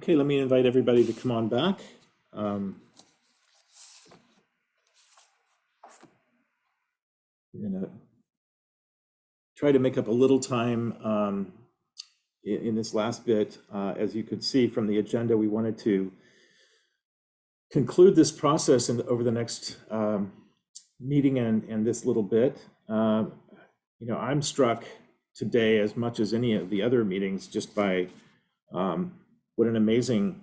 Okay, let me invite everybody to come on back. I'm going to try to make up a little time in this last bit. As you could see from the agenda, we wanted to conclude this process over the next meeting and this little bit. I'm struck today as much as any of the other meetings just by what an amazing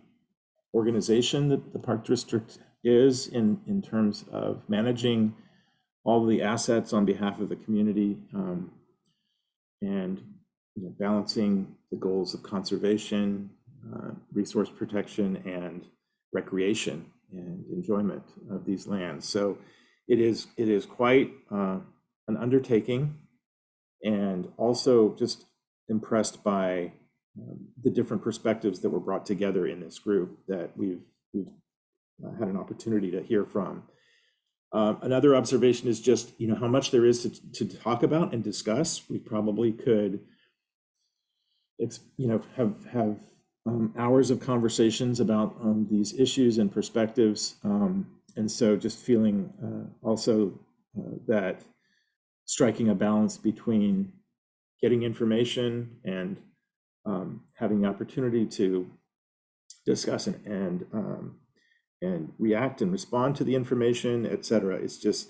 organization that the Park District is in terms of managing all of the assets on behalf of the community and balancing the goals of conservation, resource protection, and recreation and enjoyment of these lands. So it is quite an undertaking, and also just impressed by the different perspectives that were brought together in this group that we've had an opportunity to hear from. Another observation is just how much there is to talk about and discuss. We probably could have hours of conversations about these issues and perspectives, and so just feeling also that striking a balance between getting information and having the opportunity to discuss and react and respond to the information, etc. It's just,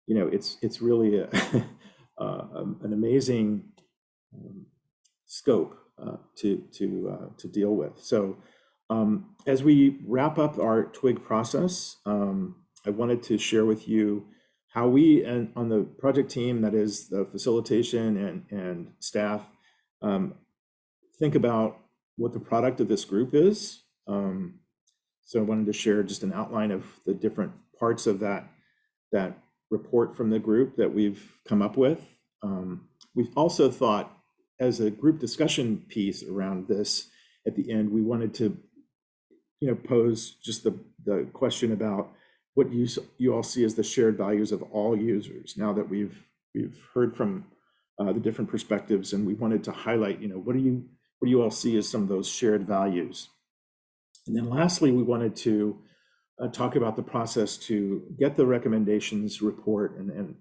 it's really an amazing scope to deal with. So as we wrap up our TWIG process, I wanted to share with you how we and on the project team, that is the facilitation and staff, think about what the product of this group is. So I wanted to share just an outline of the different parts of that report from the group that we've come up with. We've also thought, as a group discussion piece around this, at the end, we wanted to pose just the question about what you all see as the shared values of all users, now that we've heard from the different perspectives, and we wanted to highlight what do you all see as some of those shared values. And then lastly, we wanted to talk about the process to get the recommendations report and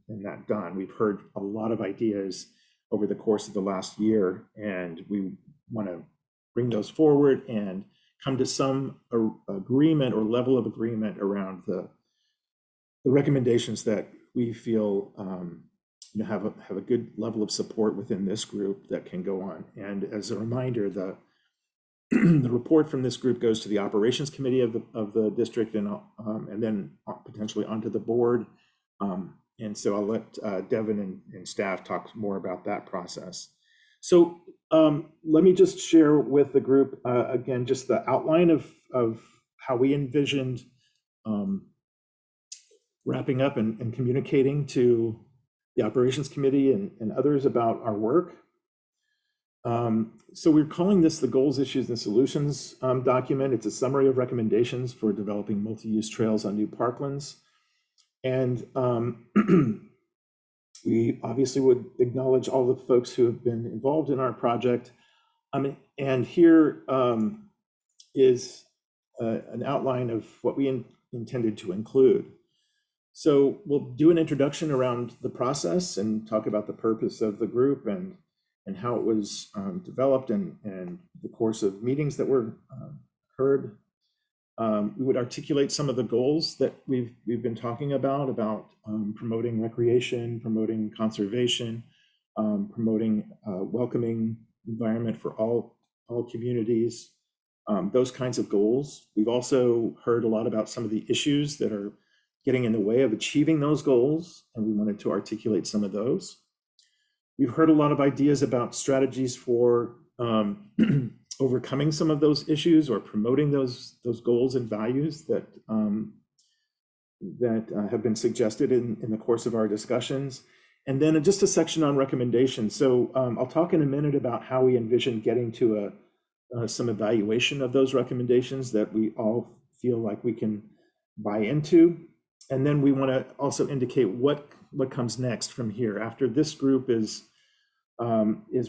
that done. We've heard a lot of ideas over the course of the last year, and we want to bring those forward and come to some agreement or level of agreement around the recommendations that we feel have a good level of support within this group that can go on. And as a reminder, the report from this group goes to the operations committee of the district and then potentially onto the board. And so I'll let Devin and staff talk more about that process. So let me just share with the group again just the outline of how we envisioned wrapping up and communicating to the operations committee and others about our work. So we're calling this the Goals, Issues, and Solutions document. It's a summary of recommendations for developing multi-use trails on new parklands. And we obviously would acknowledge all the folks who have been involved in our project. And here is an outline of what we intended to include. So we'll do an introduction around the process and talk about the purpose of the group and how it was developed and the course of meetings that were heard. We would articulate some of the goals that we've been talking about promoting recreation, promoting conservation, promoting a welcoming environment for all communities, those kinds of goals. We've also heard a lot about some of the issues that are getting in the way of achieving those goals, and we wanted to articulate some of those. We've heard a lot of ideas about strategies for overcoming some of those issues or promoting those goals and values that have been suggested in the course of our discussions. And then just a section on recommendations. So I'll talk in a minute about how we envision getting to some evaluation of those recommendations that we all feel like we can buy into. And then we want to also indicate what comes next from here after this group is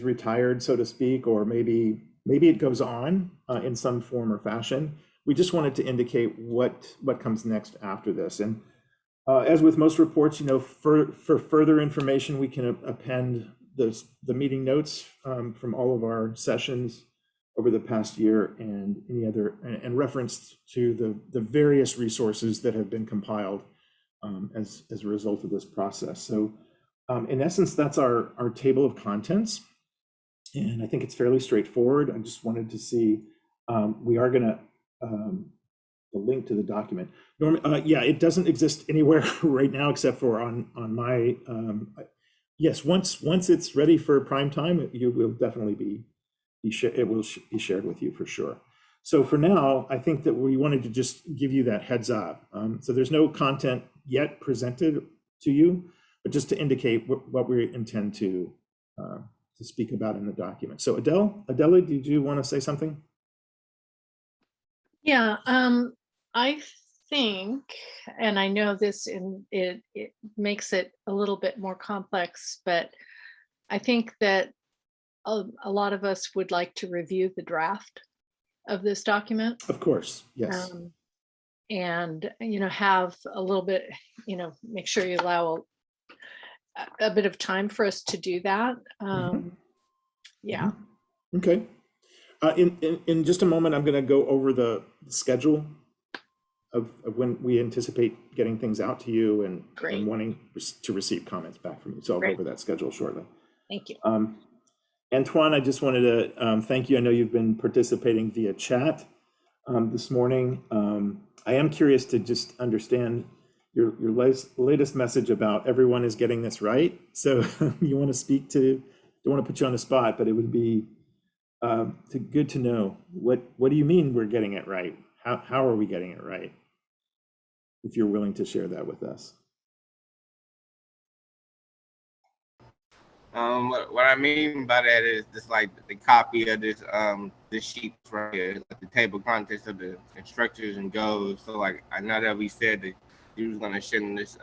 retired, so to speak, or maybe maybe it goes on in some form or fashion. We just wanted to indicate what comes next after this. And as with most reports, for further information, we can append the meeting notes from all of our sessions over the past year, and any other, and reference to the various resources that have been compiled as a result of this process. So in essence, that's our table of contents. And I think it's fairly straightforward. I just wanted to see, we are going to, the link to the document. Yeah, it doesn't exist anywhere right now except for on my, yes, once it's ready for prime time, you will definitely it will be shared with you for sure. So for now, I think that we wanted to just give you that heads up. So there's no content yet presented to you, but just to indicate what we intend to speak about in the document. So Adela, did you want to say something? Yeah, I think, and I know this it makes it a little bit more complex, but I think that a lot of us would like to review the draft of this document. Of course, yes. And, have a little bit, make sure you allow a bit of time for us to do that. Yeah. Okay. In just a moment, I'm going to go over the schedule of when we anticipate getting things out to you and wanting to receive comments back from you. So I'll go over that schedule shortly. Thank you. Antoine, I just wanted to thank you. I know you've been participating via chat this morning. I am curious to just understand your latest message about everyone is getting this right. So you want to speak to, don't want to put you on the spot, but it would be good to know what do you mean we're getting it right? How are we getting it right? If you're willing to share that with us. What I mean by that is just like the copy of this sheet right here, like the table of contents of the instructors and goals. So like I know that we said that you was gonna send this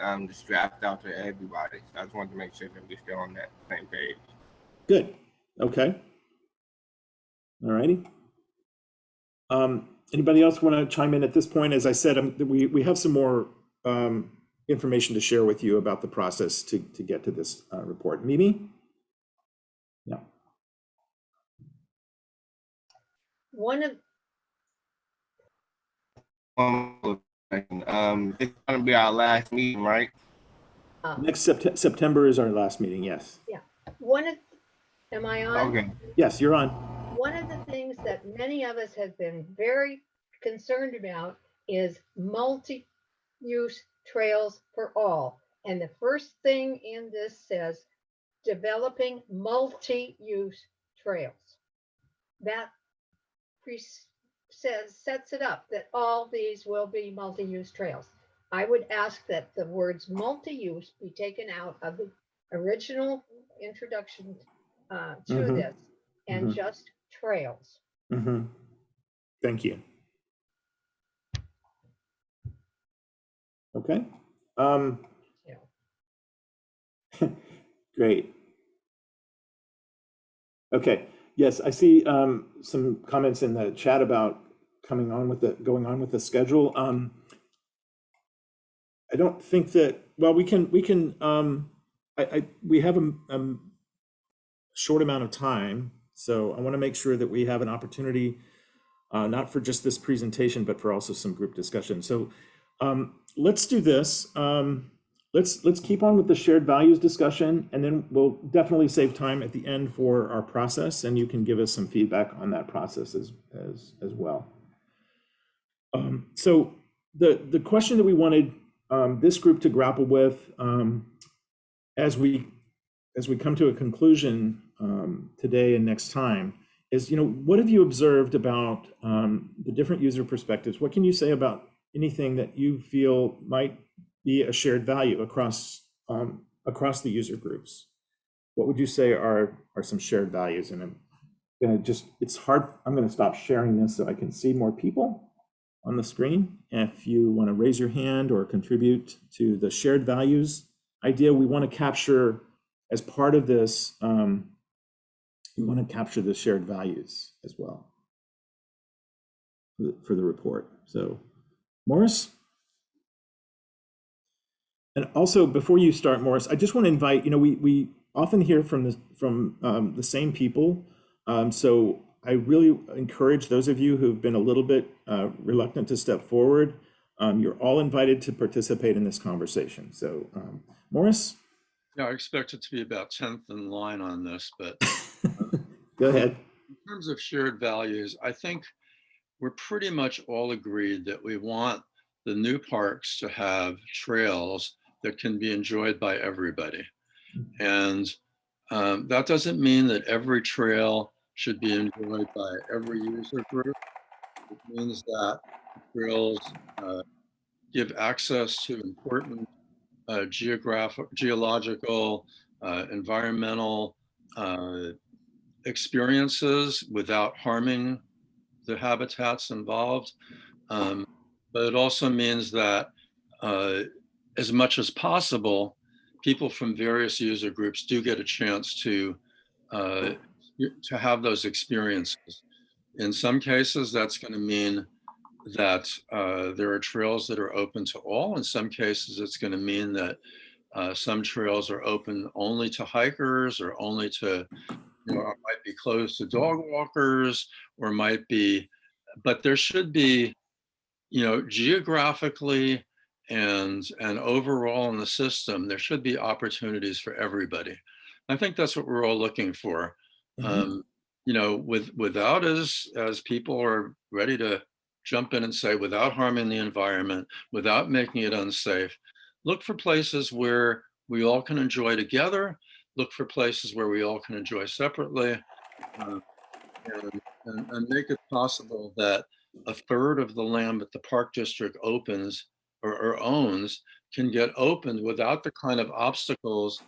draft out to everybody. So I just wanted to make sure that we're still on that same page. Good. Okay. All righty. Anybody else want to chime in at this point? As I said, we have some more information to share with you about the process to get to this report. Mimi? Yeah. It's gonna be our last meeting, right? Next September is our last meeting. Yes. Yeah. Am I on? Okay. Yes, you're on. One of the things that many of us have been very concerned about is multi-use trails for all. And the first thing in this says developing multi-use trails. That sets it up that all these will be multi-use trails. I would ask that the words multi-use be taken out of the original introduction to this and just trails. Thank you. Okay. Great. Okay. Yes, I see some comments in the chat about going on with the schedule. I don't think that. Well, we have a short amount of time, so I want to make sure that we have an opportunity, not for just this presentation, but for also some group discussion. So let's do this. Let's keep on with the shared values discussion, and then we'll definitely save time at the end for our process, and you can give us some feedback on that process as well. So the question that we wanted this group to grapple with as we come to a conclusion today and next time is, what have you observed about the different user perspectives? What can you say about anything that you feel might be a shared value across the user groups? What would you say are some shared values? And I'm gonna it's hard. I'm gonna stop sharing this so I can see more people on the screen. If you want to raise your hand or contribute to the shared values idea, we want to capture as part of this, we want to capture the shared values as well for the report. So, Morris? And also, before you start, Morris, I just want to invite, we often hear from the same people. So I really encourage those of you who've been a little bit reluctant to step forward. You're all invited to participate in this conversation. So Morris? Yeah, I expect it to be about 10th in line on this, but Go ahead. in terms of shared values, I think we're pretty much all agreed that we want the new parks to have trails that can be enjoyed by everybody. And that doesn't mean that every trail should be enjoyed by every user group. It means that trails give access to important geological, environmental experiences without harming the habitats involved. But it also means that as much as possible, people from various user groups do get a chance to have those experiences. In some cases, that's going to mean that there are trails that are open to all. In some cases, it's going to mean that some trails are open only to hikers or only to, might be closed to dog walkers, or might be, but there should be, geographically and overall in the system, there should be opportunities for everybody. I think that's what we're all looking for. Without as people are ready to jump in and say, without harming the environment, without making it unsafe, look for places where we all can enjoy together, look for places where we all can enjoy separately, and make it possible that a third of the land that the park district opens or owns can get opened without the kind of obstacles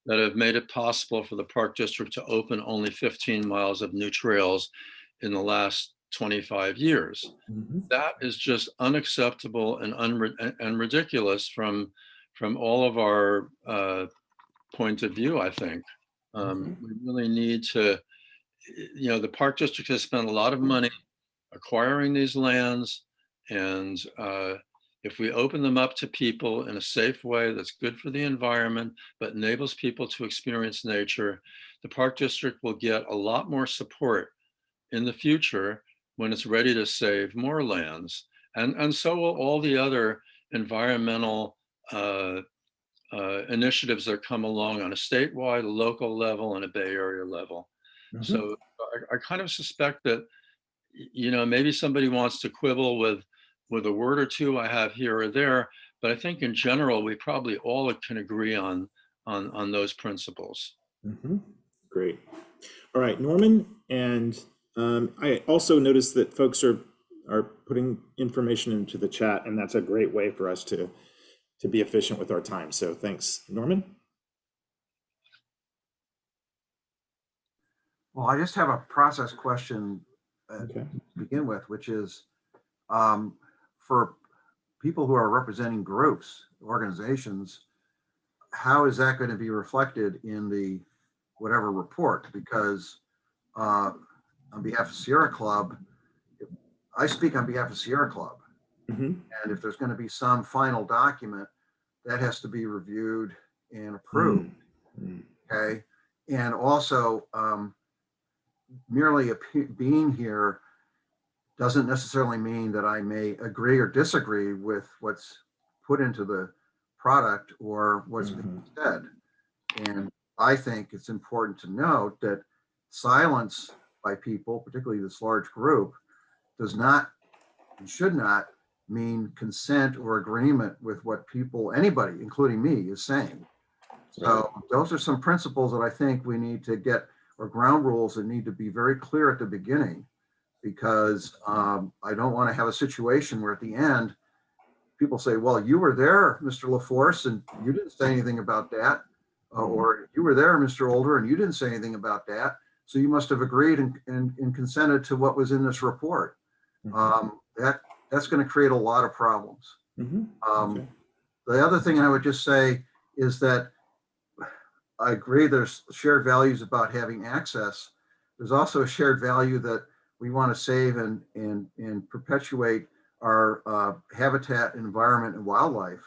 that have made it possible for the park district to open only 15 miles of new trails in the last 25 years. That is just unacceptable and ridiculous from all of our point of view, I think. We really need to, the park district has spent a lot of money acquiring these lands, and if we open them up to people in a safe way that's good for the environment, but enables people to experience nature, the park district will get a lot more support in the future when it's ready to save more lands. And so will all the other environmental initiatives that come along on a statewide, a local level, and a Bay Area level. So I kind of suspect that, maybe somebody wants to quibble with a word or two I have here or there, but I think in general, we probably all can agree on those principles. Great. All right, Norman, and I also noticed that folks are putting information into the chat, and that's a great way for us to be efficient with our time. So thanks, Norman. Well, I just have a process question to begin with, which is for people who are representing groups, organizations, how is that going to be reflected in the whatever report? Because on behalf of Sierra Club, I speak on behalf of Sierra Club. And if there's going to be some final document, that has to be reviewed and approved. Okay. And also, merely being here doesn't necessarily mean that I may agree or disagree with what's put into the product or what's been said. And I think it's important to note that silence by people, particularly this large group, does not and should not mean consent or agreement with what anybody, including me, is saying. So those are some principles that I think we need to get, or ground rules that need to be very clear at the beginning, because I don't want to have a situation where at the end, people say, well, you were there, Mr. LaForce, and you didn't say anything about that. Or you were there, Mr. Older, and you didn't say anything about that. So you must have agreed and consented to what was in this report. That's going to create a lot of problems. The other thing I would just say is that I agree there's shared values about having access, there's also a shared value that we want to save and perpetuate our habitat, environment, and wildlife,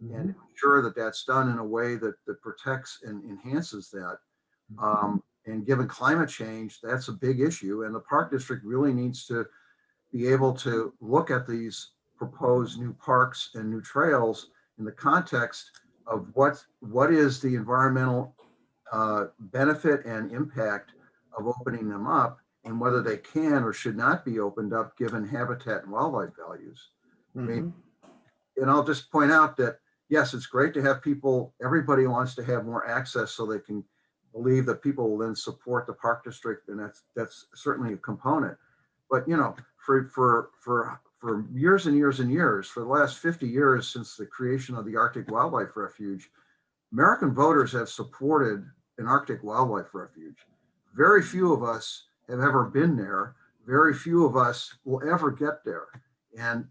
and ensure that that's done in a way that protects and enhances that. And given climate change, that's a big issue, and the park district really needs to be able to look at these proposed new parks and new trails in the context of what is the environmental benefit and impact of opening them up, and whether they can or should not be opened up given habitat and wildlife values. I mean, and I'll just point out that, yes, it's great to have people, everybody wants to have more access so they can believe that people will then support the park district, and that's certainly a component. But, you know, for years and years and years, for the last 50 years since the creation of the Arctic Wildlife Refuge, American voters have supported an Arctic Wildlife Refuge. Very few of us have ever been there. Very few of us will ever get there. And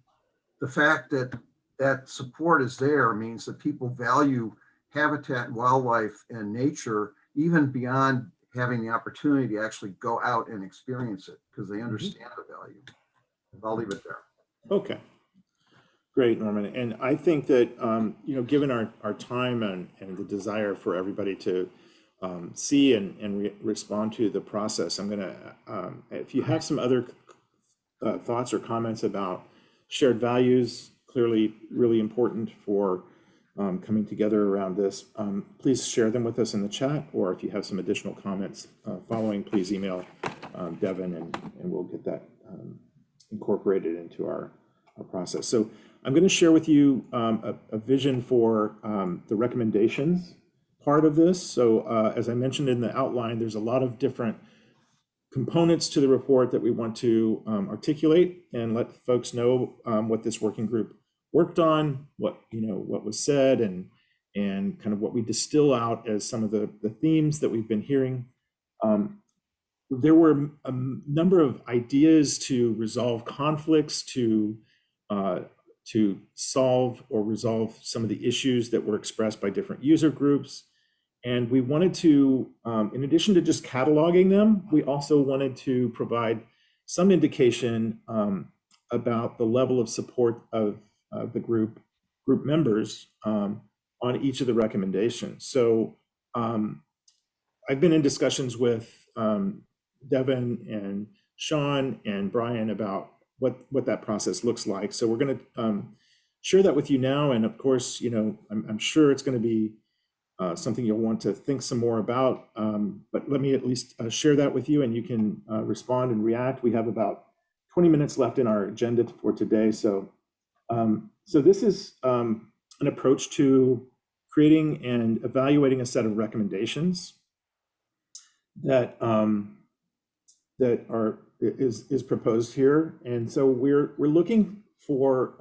the fact that that support is there means that people value habitat, wildlife, and nature even beyond having the opportunity to actually go out and experience it, because they understand the value. I'll leave it there. Okay. Great, Norman. And I think that, you know, given our time and the desire for everybody to see and respond to the process, I'm going to, if you have some other thoughts or comments about shared values, clearly really important for coming together around this, please share them with us in the chat, or if you have some additional comments following, please email Devin, and we'll get that incorporated into our process. So I'm going to share with you a vision for the recommendations part of this. So as I mentioned in the outline, there's a lot of different components to the report that we want to articulate and let folks know what this working group worked on, what was said, and kind of what we distill out as some of the themes that we've been hearing. There were a number of ideas to resolve conflicts, to solve or resolve some of the issues that were expressed by different user groups. And we wanted to, in addition to just cataloging them, we also wanted to provide some indication about the level of support of the group members on each of the recommendations. So I've been in discussions with Devin and Sean and Brian about what that process looks like. So we're going to share that with you now. And of course, I'm sure it's going to be something you'll want to think some more about, but let me at least share that with you, and you can respond and react. We have about 20 minutes left in our agenda for today. So this is an approach to creating and evaluating a set of recommendations that is proposed here. And so we're looking for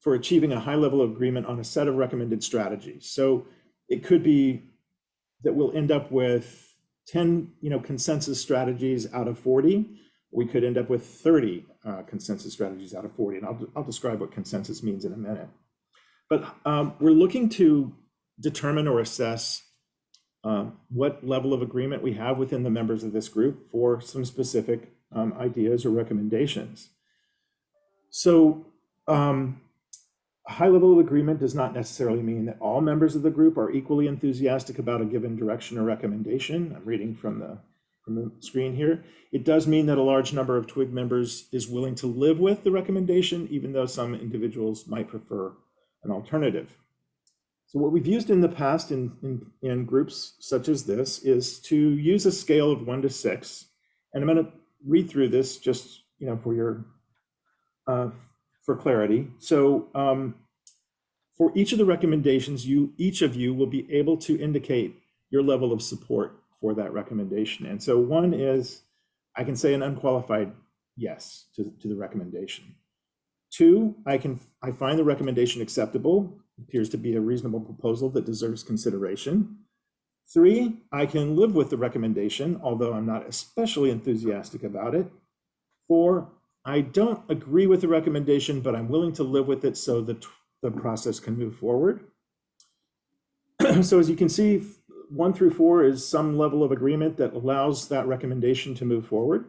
achieving a high level of agreement on a set of recommended strategies. So it could be that we'll end up with 10 consensus strategies out of 40. We could end up with 30 consensus strategies out of 40. And I'll describe what consensus means in a minute. But we're looking to determine or assess what level of agreement we have within the members of this group for some specific ideas or recommendations. So a high level of agreement does not necessarily mean that all members of the group are equally enthusiastic about a given direction or recommendation. I'm reading from the screen here. It does mean that a large number of TWIG members is willing to live with the recommendation, even though some individuals might prefer an alternative. So what we've used in the past in groups such as this is to use a scale of 1 to 6. And I'm going to read through this just for clarity. So for each of the recommendations, each of you will be able to indicate your level of support for that recommendation. And so 1 is, I can say an unqualified yes to the recommendation. 2, I find the recommendation acceptable, appears to be a reasonable proposal that deserves consideration. 3, I can live with the recommendation, although I'm not especially enthusiastic about it. 4, I don't agree with the recommendation, but I'm willing to live with it so that the process can move forward. So as you can see, 1 through 4 is some level of agreement that allows that recommendation to move forward.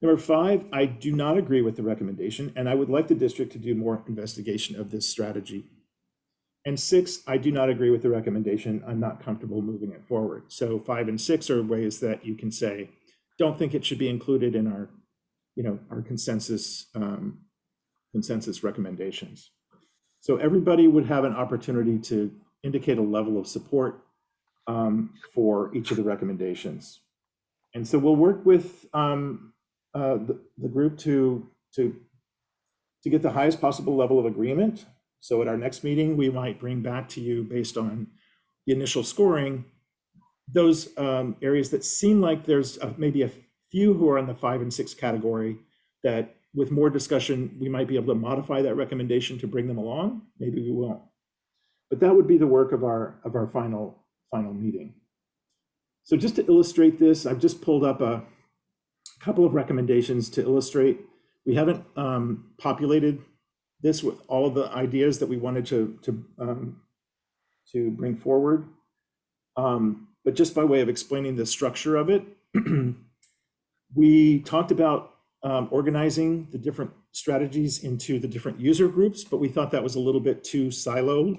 Number 5, I do not agree with the recommendation, and I would like the district to do more investigation of this strategy. And 6, I do not agree with the recommendation. I'm not comfortable moving it forward. So 5 and 6 are ways that you can say, don't think it should be included in our, our consensus recommendations. So everybody would have an opportunity to indicate a level of support for each of the recommendations. And so we'll work with the group to get the highest possible level of agreement. So at our next meeting, we might bring back to you, based on the initial scoring, those areas that seem like there's maybe a few who are in the 5 and 6 category that, with more discussion, we might be able to modify that recommendation to bring them along. Maybe we won't. But that would be the work of our final meeting. So just to illustrate this, I've just pulled up a couple of recommendations to illustrate. We haven't populated this with all of the ideas that we wanted to bring forward. But just by way of explaining the structure of it, we talked about organizing the different strategies into the different user groups, but we thought that was a little bit too siloed.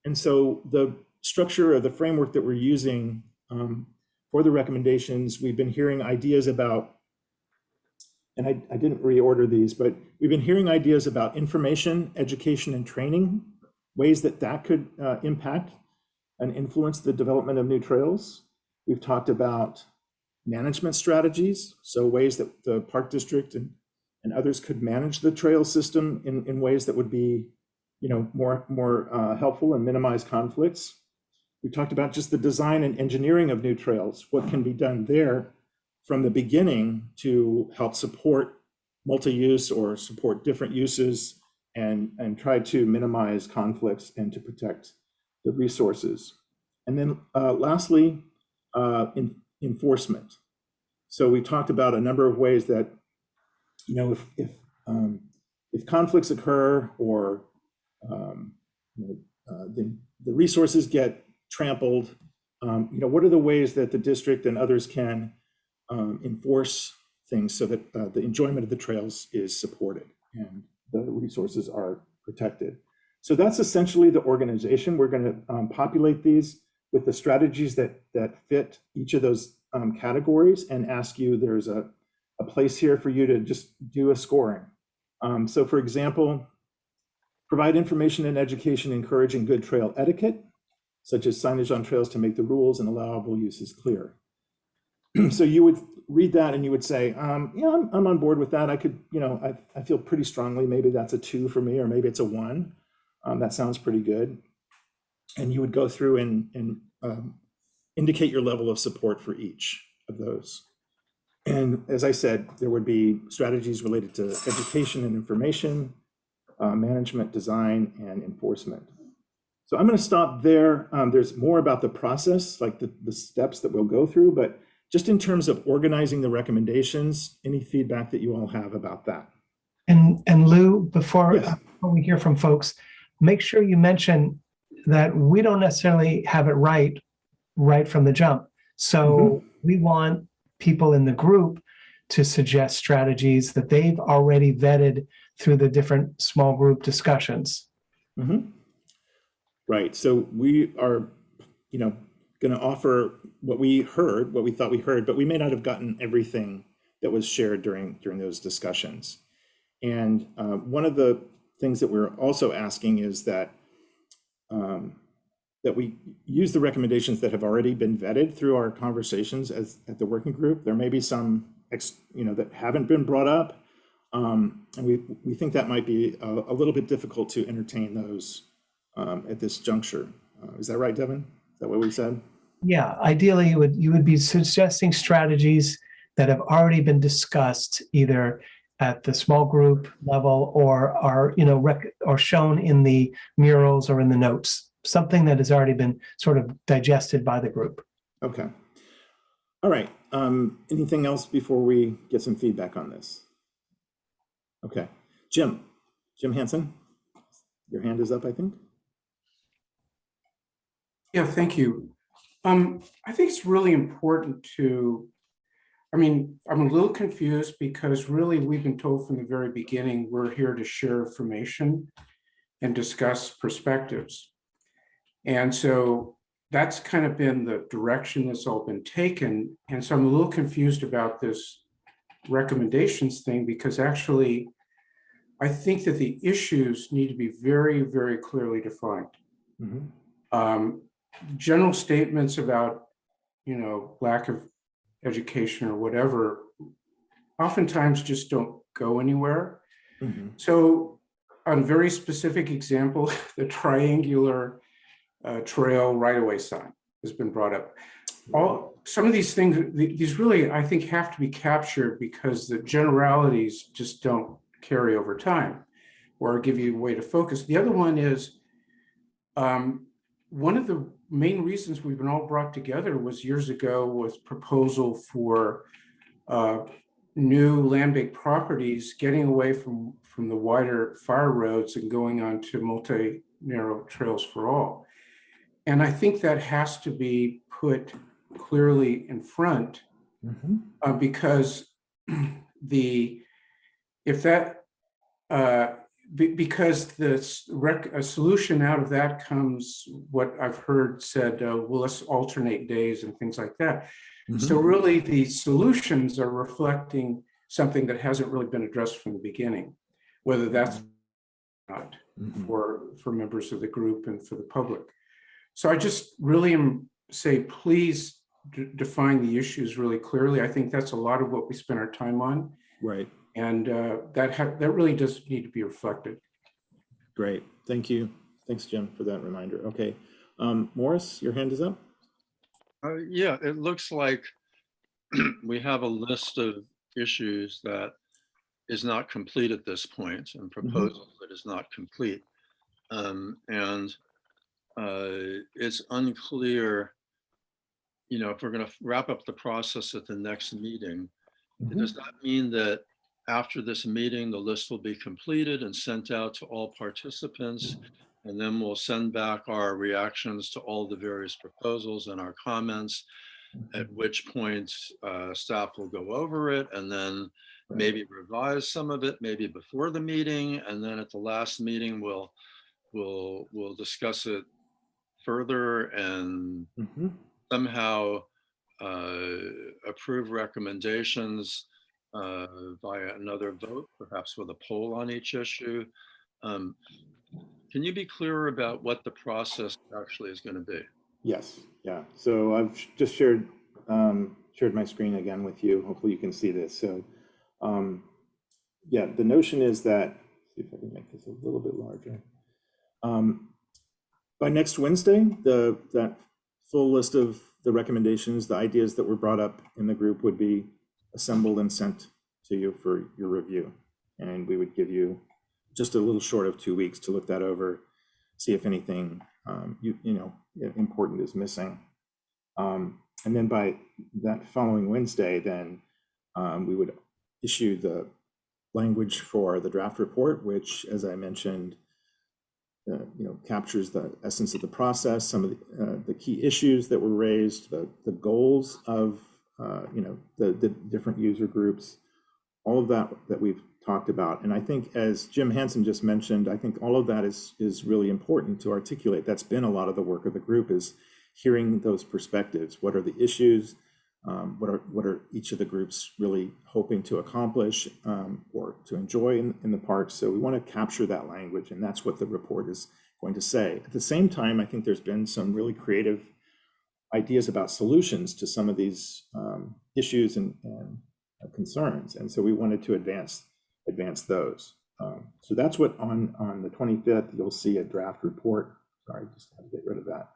And so the structure of the framework that we're using for the recommendations, we've been hearing ideas about, and I didn't reorder these, but we've been hearing ideas about information, education, and training, ways that could impact and influence the development of new trails. We've talked about management strategies, so ways that the park district and others could manage the trail system in ways that would be, more helpful and minimize conflicts. We talked about just the design and engineering of new trails, what can be done there from the beginning to help support multi-use or support different uses and try to minimize conflicts and to protect the resources. And then lastly, enforcement. So we talked about a number of ways that, if conflicts occur or the resources get trampled, what are the ways that the district and others can enforce things so that the enjoyment of the trails is supported and the resources are protected. So that's essentially the organization. We're going to populate these with the strategies that fit each of those categories and ask you, there's a place here for you to just do a scoring. So for example, provide information and education encouraging good trail etiquette, such as signage on trails to make the rules and allowable uses clear. So you would read that and you would say, yeah, I'm on board with that. I could, I feel pretty strongly, maybe that's a 2 for me, or maybe it's a 1. That sounds pretty good. And you would go through and indicate your level of support for each of those. And as I said, there would be strategies related to education and information, management, design, and enforcement. So I'm going to stop there. There's more about the process, like the steps that we'll go through, but just in terms of organizing the recommendations, any feedback that you all have about that? And Lou, before Yes. we hear from folks, make sure you mention that we don't necessarily have it right from the jump. So we want people in the group to suggest strategies that they've already vetted through the different small group discussions. Right. So we are, going to offer what we thought we heard, but we may not have gotten everything that was shared during those discussions. And one of the things that we're also asking is that that we use the recommendations that have already been vetted through our conversations at the working group. There may be some, that haven't been brought up, and we think that might be a little bit difficult to entertain those at this juncture. Is that right, Devin? Is that what we said? Yeah, ideally you would be suggesting strategies that have already been discussed either at the small group level or are or shown in the murals or in the notes, something that has already been sort of digested by the group. Okay. All right. Anything else before we get some feedback on this? Okay. Jim Hansen, your hand is up, I think. Yeah, thank you. I think it's really important to, I mean, I'm a little confused because really we've been told from the very beginning, we're here to share information and discuss perspectives. And so that's kind of been the direction that's all been taken. And so I'm a little confused about this recommendations thing, because actually I think that the issues need to be very, very clearly defined. General statements about, lack of education or whatever, oftentimes just don't go anywhere. So on a very specific example, the triangular trail right-of-way sign has been brought up. Some of these things, these really, I think, have to be captured because the generalities just don't carry over time or give you a way to focus. The other one is, one of the main reasons we've been all brought together was years ago was proposal for new land-based properties getting away from the wider fire roads and going on to multi-narrow trails for all. And I think that has to be put clearly in front because because a solution out of that comes what I've heard said, well, let's alternate days and things like that. So really the solutions are reflecting something that hasn't really been addressed from the beginning, whether that's not for members of the group and for the public. So I just really say, please define the issues really clearly. I think that's a lot of what we spend our time on. Right. And that really does need to be reflected. Great. Thank you. Thanks, Jim, for that reminder. Okay. Morris, your hand is up. Yeah, it looks like we have a list of issues that is not complete at this point and proposals that is not complete. It's unclear, if we're going to wrap up the process at the next meeting, does that mean that after this meeting, the list will be completed and sent out to all participants, and then we'll send back our reactions to all the various proposals and our comments, at which point staff will go over it and then maybe revise some of it, maybe before the meeting, and then at the last meeting, we'll discuss it further and somehow approve recommendations via another vote, perhaps with a poll on each issue. Can you be clearer about what the process actually is going to be? Yes. Yeah. So I've just shared my screen again with you. Hopefully you can see this. So yeah, the notion is that, see if I can make this a little bit larger. By next Wednesday, that full list of the recommendations, the ideas that were brought up in the group would be assembled and sent to you for your review. And we would give you just a little short of 2 weeks to look that over, see if anything important is missing. And then by that following Wednesday, then we would issue the language for the draft report, which, as I mentioned, captures the essence of the process, some of the key issues that were raised, the goals of the different user groups, all of that we've talked about. And I think, as Jim Hansen just mentioned, I think all of that is really important to articulate. That's been a lot of the work of the group, is hearing those perspectives. What are the issues? What are each of the groups really hoping to accomplish or to enjoy in the parks? So we want to capture that language, and that's what the report is going to say. At the same time, I think there's been some really creative ideas about solutions to some of these issues and concerns, and so we wanted to advance those. So that's what on the 25th you'll see a draft report. Sorry, just had to get rid of that.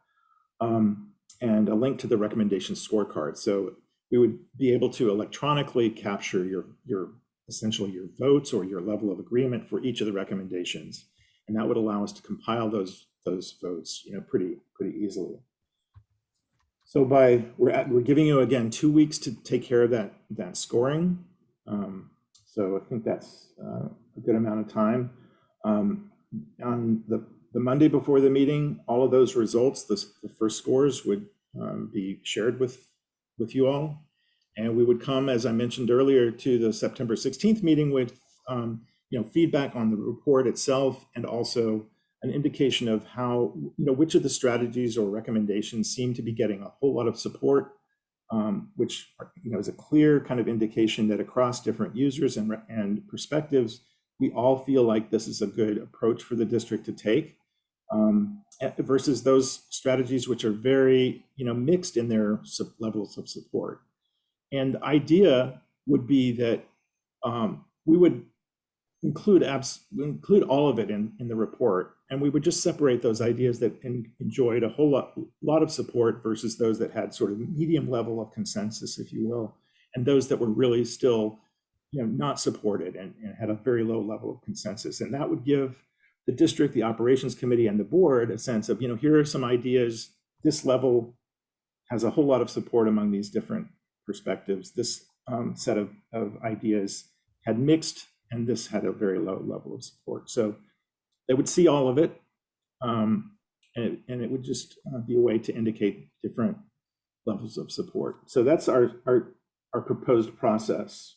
And a link to the recommendation scorecard. So we would be able to electronically capture your essentially your votes or your level of agreement for each of the recommendations, and that would allow us to compile those votes, pretty easily. So we're giving you again 2 weeks to take care of that scoring. So I think that's a good amount of time. On the Monday before the meeting, all of those results, the first scores would be shared with you all. And we would come, as I mentioned earlier, to the September 16th meeting with feedback on the report itself, and also an indication of how, which of the strategies or recommendations seem to be getting a whole lot of support, which is a clear kind of indication that across different users and perspectives, we all feel like this is a good approach for the district to take, versus those strategies which are very mixed in their levels of support. And the idea would be that we would include all of it in the report, and we would just separate those ideas that enjoyed a whole lot of support versus those that had sort of medium level of consensus, if you will, and those that were really still not supported and had a very low level of consensus. And that would give the district, the operations committee, and the board a sense of, here are some ideas. This level has a whole lot of support among these different perspectives. This set of ideas had mixed, and this had a very low level of support. So they would see all of it, and it would just be a way to indicate different levels of support. So that's our proposed process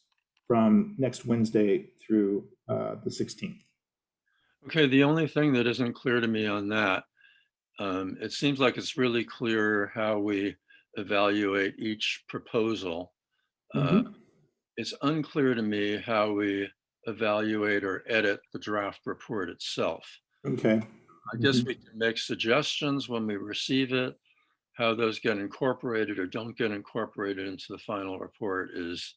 from next Wednesday through the 16th. Okay, the only thing that isn't clear to me on that, it seems like it's really clear how we evaluate each proposal. It's unclear to me how we evaluate or edit the draft report itself. Okay. I guess we can make suggestions when we receive it. How those get incorporated or don't get incorporated into the final report is,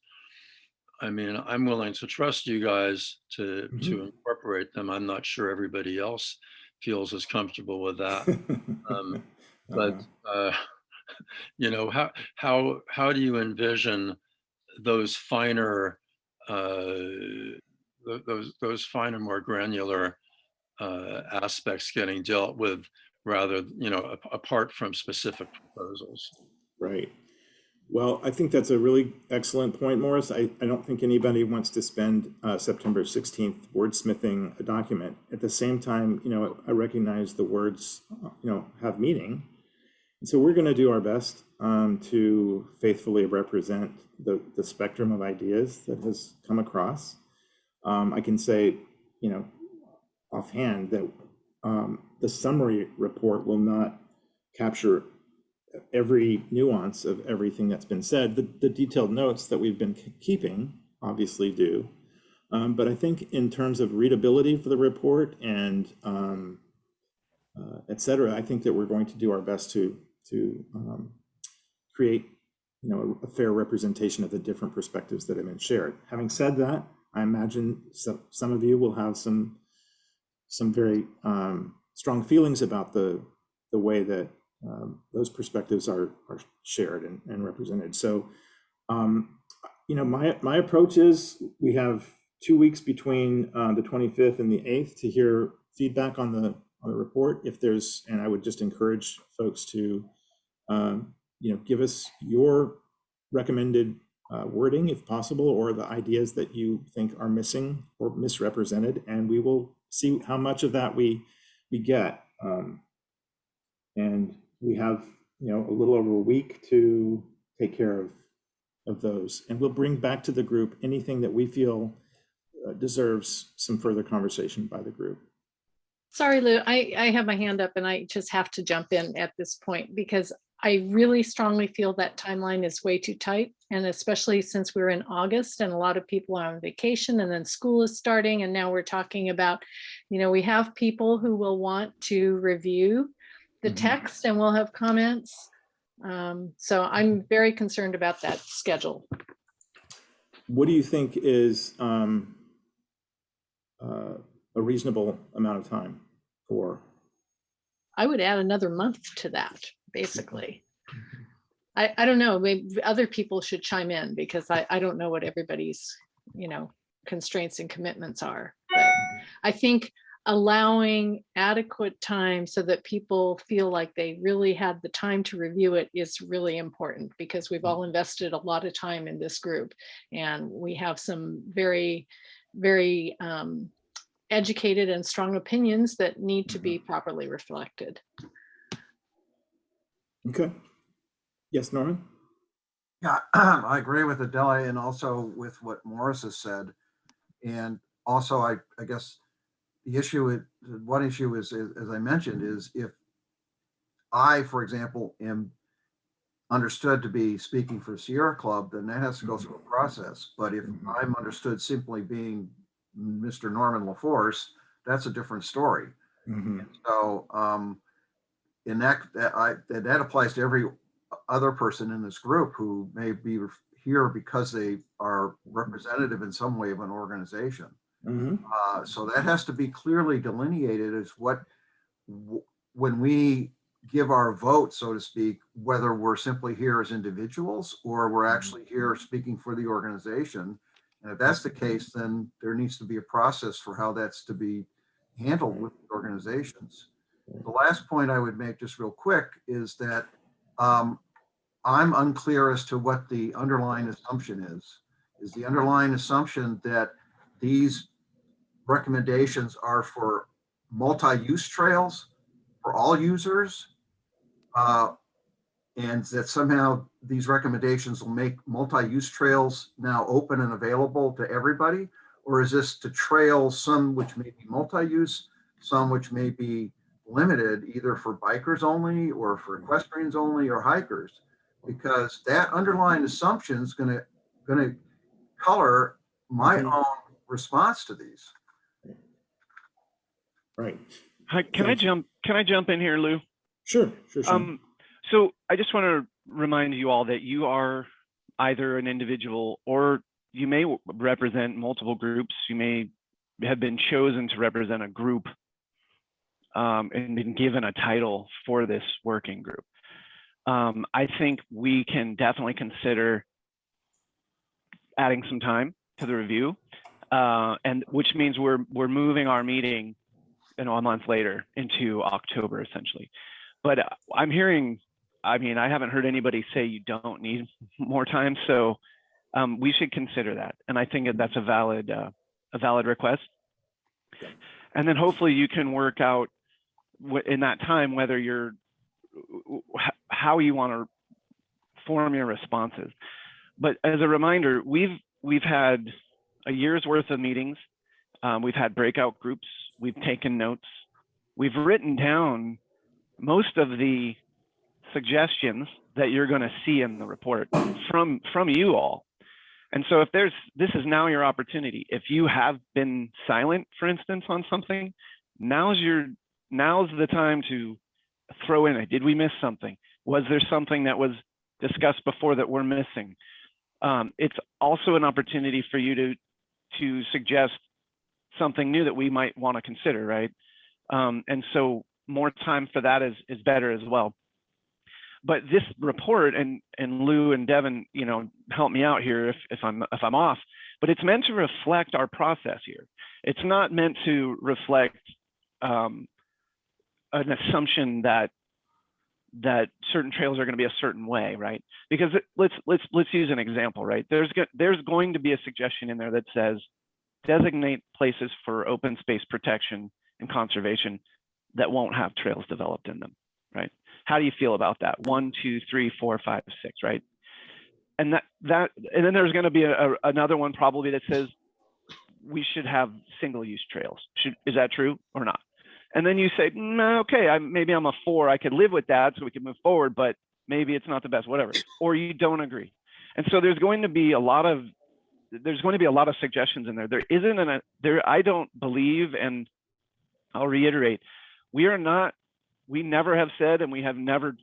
I'm willing to trust you guys to incorporate them. I'm not sure everybody else feels as comfortable with that. But how do you envision those finer, those finer, more granular aspects getting dealt with, rather, apart from specific proposals? Right. Well, I think that's a really excellent point, Morris. I don't think anybody wants to spend September 16th wordsmithing a document. At the same time, I recognize the words, have meaning. And so we're going to do our best to faithfully represent the spectrum of ideas that has come across. I can say, offhand that the summary report will not capture every nuance of everything that's been said. The detailed notes that we've been keeping obviously do. But I think in terms of readability for the report and et cetera, I think that we're going to do our best to create a fair representation of the different perspectives that have been shared. Having said that, I imagine some of you will have some very strong feelings about the way that those perspectives are shared and represented. So, my approach is we have 2 weeks between the 25th and the 8th to hear feedback on the report. And I would just encourage folks to, give us your recommended wording, if possible, or the ideas that you think are missing or misrepresented, and we will see how much of that we get. And we have, a little over a week to take care of those. And we'll bring back to the group anything that we feel deserves some further conversation by the group. Sorry, Lou, I have my hand up and I just have to jump in at this point because I really strongly feel that timeline is way too tight. And especially since we're in August and a lot of people are on vacation and then school is starting. And now we're talking about, we have people who will want to review the text and we'll have comments. So I'm very concerned about that schedule. What do you think is a reasonable amount of time for? I would add another month to that, basically. I don't know, maybe other people should chime in because I don't know what everybody's, constraints and commitments are. But I think allowing adequate time so that people feel like they really had the time to review it is really important because we've all invested a lot of time in this group and we have some very, very educated and strong opinions that need to be properly reflected. Okay. Yes, Norman? Yeah, I agree with Adela and also with what Morris has said. And also, I guess the issue, one issue is, as I mentioned, is if I, for example, am understood to be speaking for Sierra Club, then that has to go through a process. But if I'm understood simply being Mr. Norman LaForce, that's a different story. So, in that applies to every other person in this group who may be here because they are representative in some way of an organization. So that has to be clearly delineated as when we give our vote, so to speak, whether we're simply here as individuals or we're actually here speaking for the organization. And if that's the case, then there needs to be a process for how that's to be handled with organizations. The last point I would make just real quick is that I'm unclear as to what the underlying assumption is. Is the underlying assumption that these recommendations are for multi-use trails for all users, and that somehow these recommendations will make multi-use trails now open and available to everybody? Or is this to trails, some which may be multi-use, some which may be limited either for bikers only or for equestrians only or hikers? Because that underlying assumption is going to color my own response to these. Right. Hi, can I jump in here, Lou? Sure, Sean. So I just want to remind you all that you are either an individual or you may represent multiple groups. You may have been chosen to represent a group and been given a title for this working group. I think we can definitely consider adding some time to the review, and which means we're moving our meeting, a month later into October essentially. But I'm hearing, I haven't heard anybody say you don't need more time, so we should consider that. And I think that's a valid request. And then hopefully you can work out in that time whether how you want to form your responses. But as a reminder, we've had a year's worth of meetings. We've had breakout groups. We've taken notes. We've written down most of the suggestions that you're going to see in the report from you all. And so this is now your opportunity. If you have been silent, for instance, on something, now's the time to throw in it. Did we miss something? Was there something that was discussed before that we're missing? It's also an opportunity for you to suggest something new that we might want to consider, right? And so more time for that is better as well. But this report, and Lou and Devin, help me out here if I'm off, but it's meant to reflect our process here. It's not meant to reflect an assumption that certain trails are going to be a certain way, right? Because let's use an example, right? There's going to be a suggestion in there that says designate places for open space protection and conservation that won't have trails developed in them, right? How do you feel about that? 1, 2, 3, 4, 5, 6, right? And and then there's going to be another one probably that says we should have single-use trails. Is that true or not? And then you say, okay, maybe I'm a 4. I could live with that, so we can move forward. But maybe it's not the best, whatever. Or you don't agree. And so there's going to be a lot of suggestions in there. There isn't I don't believe, and I'll reiterate, we never have said, and we have never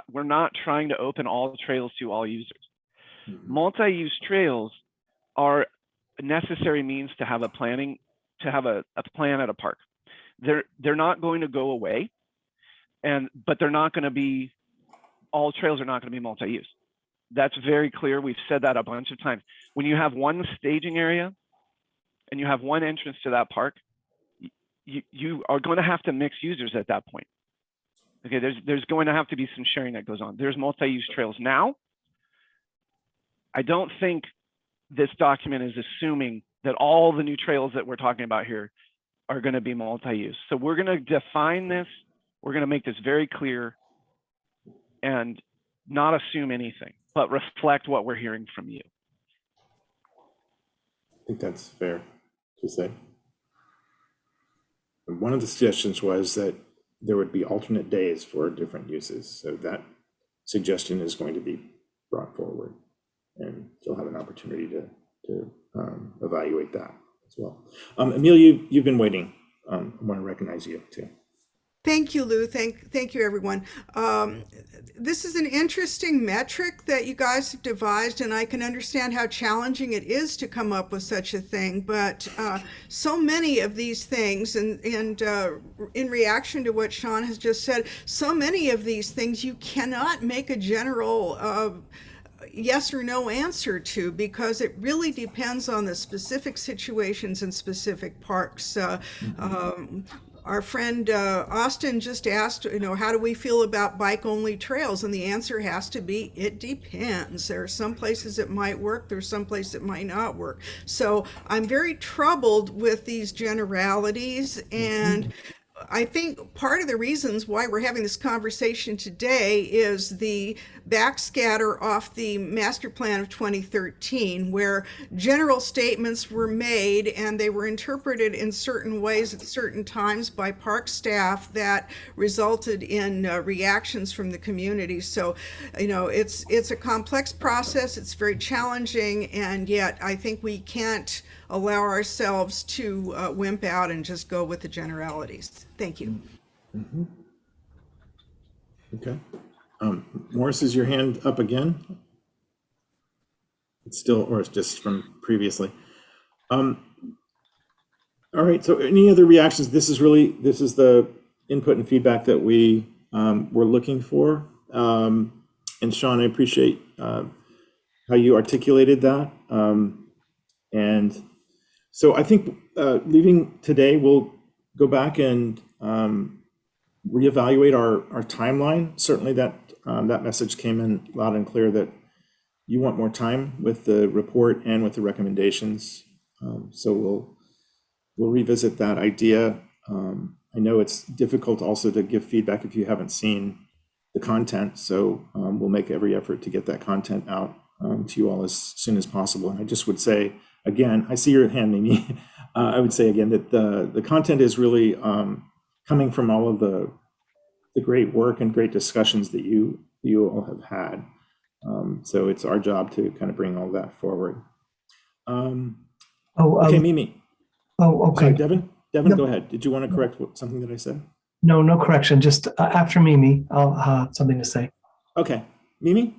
we're not trying to open all trails to all users. Multi-use trails are a necessary means to have a plan at a park. They're not going to go away, but they're not going to be, all trails are not going to be multi-use. That's very clear. We've said that a bunch of times. When you have one staging area and you have one entrance to that park, you are going to have to mix users at that point. Okay, there's going to have to be some sharing that goes on. There's multi-use trails now. I don't think this document is assuming that all the new trails that we're talking about here are going to be multi-use. So we're going to define this. We're going to make this very clear. And not assume anything, but reflect what we're hearing from you. I think that's fair to say. And one of the suggestions was that there would be alternate days for different uses. So that suggestion is going to be brought forward, and you'll have an opportunity to evaluate that as well. Amelia, you've been waiting. I want to recognize you too. Thank you, Lou. Thank you, everyone. This is an interesting metric that you guys have devised, and I can understand how challenging it is to come up with such a thing. But so many of these things, and in reaction to what Sean has just said, so many of these things you cannot make a general yes or no answer to, because it really depends on the specific situations and specific parks. Our friend Austin just asked, how do we feel about bike-only trails? And the answer has to be, it depends. There are some places it might work, there's some places it might not work. So I'm very troubled with these generalities, and I think part of the reasons why we're having this conversation today is the backscatter off the master plan of 2013, where general statements were made and they were interpreted in certain ways at certain times by park staff that resulted in reactions from the community. So, it's a complex process, it's very challenging, and yet I think we can't allow ourselves to wimp out and just go with the generalities. Thank you. Mm-hmm. Okay. Morris, is your hand up again? It's still, or it's just from previously. All right. So any other reactions? This is the input and feedback that we were looking for. And Sean, I appreciate how you articulated that. And so I think leaving today, we'll go back and reevaluate our timeline. Certainly that message came in loud and clear that you want more time with the report and with the recommendations. So we'll revisit that idea. I know it's difficult also to give feedback if you haven't seen the content. So we'll make every effort to get that content out to you all as soon as possible. And I just would say, again, I see your hand, Mimi. I would say again that the content is really coming from all of the great work and great discussions that you all have had. So it's our job to kind of bring all that forward. Okay, Mimi. Oh, okay. Sorry, Devin, No. go ahead. Did you want to correct something that I said? No correction. Just after Mimi, I'll have something to say. Okay, Mimi?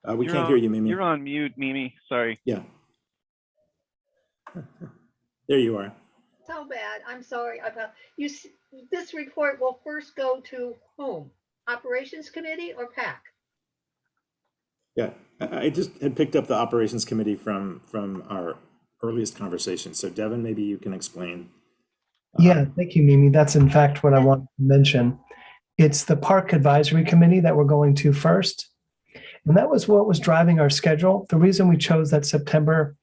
We can't hear you, Mimi. You're on mute, Mimi. Sorry. Yeah. There you are. So bad. I'm sorry about you. This report will first go to whom? Operations Committee or PAC? Yeah, I just had picked up the operations committee from our earliest conversation. So Devin, maybe you can explain. Yeah, thank you, Mimi. That's in fact what I want to mention. It's the Park Advisory Committee that we're going to first. And that was what was driving our schedule. The reason we chose that September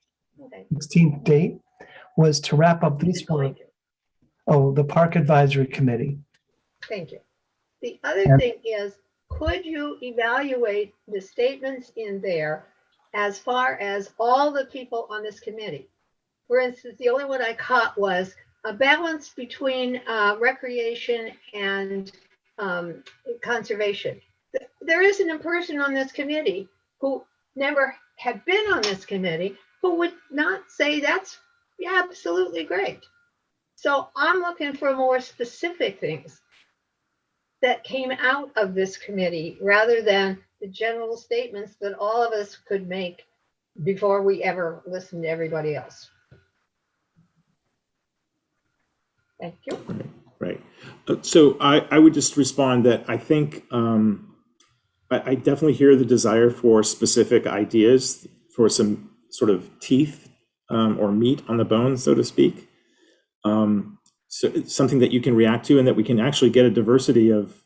16th date was to wrap up these work. Oh, the Park Advisory Committee. Thank you. The other thing is, could you evaluate the statements in there as far as all the people on this committee? For instance, the only one I caught was a balance between recreation and conservation. There isn't a person on this committee who never had been on this committee who would not say that's absolutely great. So I'm looking for more specific things that came out of this committee rather than the general statements that all of us could make before we ever listened to everybody else. Thank you. Right. So I would just respond that I think I definitely hear the desire for specific ideas, for some sort of teeth or meat on the bone, so to speak. So it's something that you can react to and that we can actually get a diversity of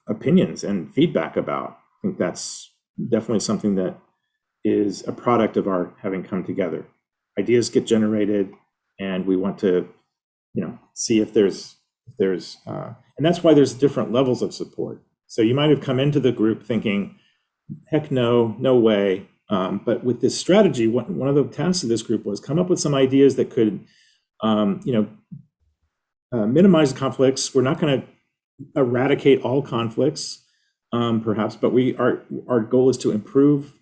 opinions and feedback about. I think that's definitely something that is a product of our having come together. Ideas get generated, and we want to, see if there's, and that's why there's different levels of support. So you might have come into the group thinking, heck no, no way. But with this strategy, one of the tasks of this group was come up with some ideas that could, minimize conflicts. We're not going to eradicate all conflicts, perhaps, but our goal is to improve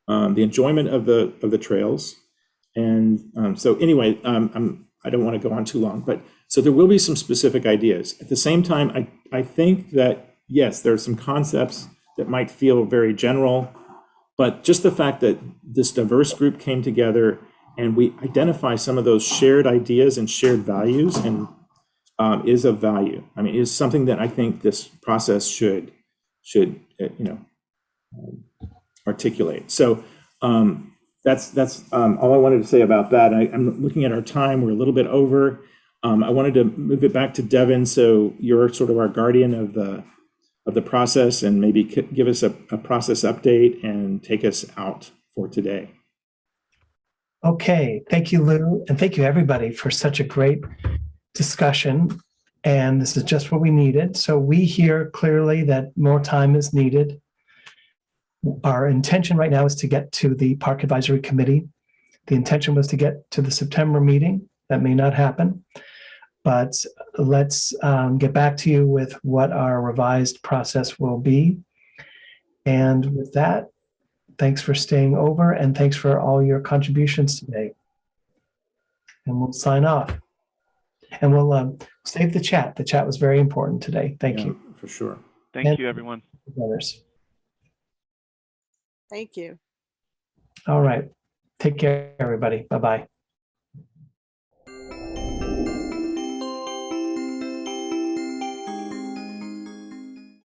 the enjoyment of the trails. And so anyway, I don't want to go on too long, but so there will be some specific ideas. At the same time, I think that, yes, there are some concepts that might feel very general, but just the fact that this diverse group came together and we identify some of those shared ideas and shared values and is of value. I mean, is something that I think this process should articulate. So that's all I wanted to say about that. I'm looking at our time; we're a little bit over. I wanted to move it back to Devin, so you're sort of our guardian of the process, and maybe give us a process update and take us out for today. Okay, thank you, Lou, and thank you everybody for such a great discussion. And this is just what we needed. So we hear clearly that more time is needed. Our intention right now is to get to the Park Advisory Committee. The intention was to get to the September meeting. That may not happen, but let's get back to you with what our revised process will be. And with that, thanks for staying over and thanks for all your contributions today. And we'll sign off. And we'll save the chat. The chat was very important today. Thank you. For sure. Thank you, everyone. Others. Thank you. All right. Take care, everybody. Bye-bye.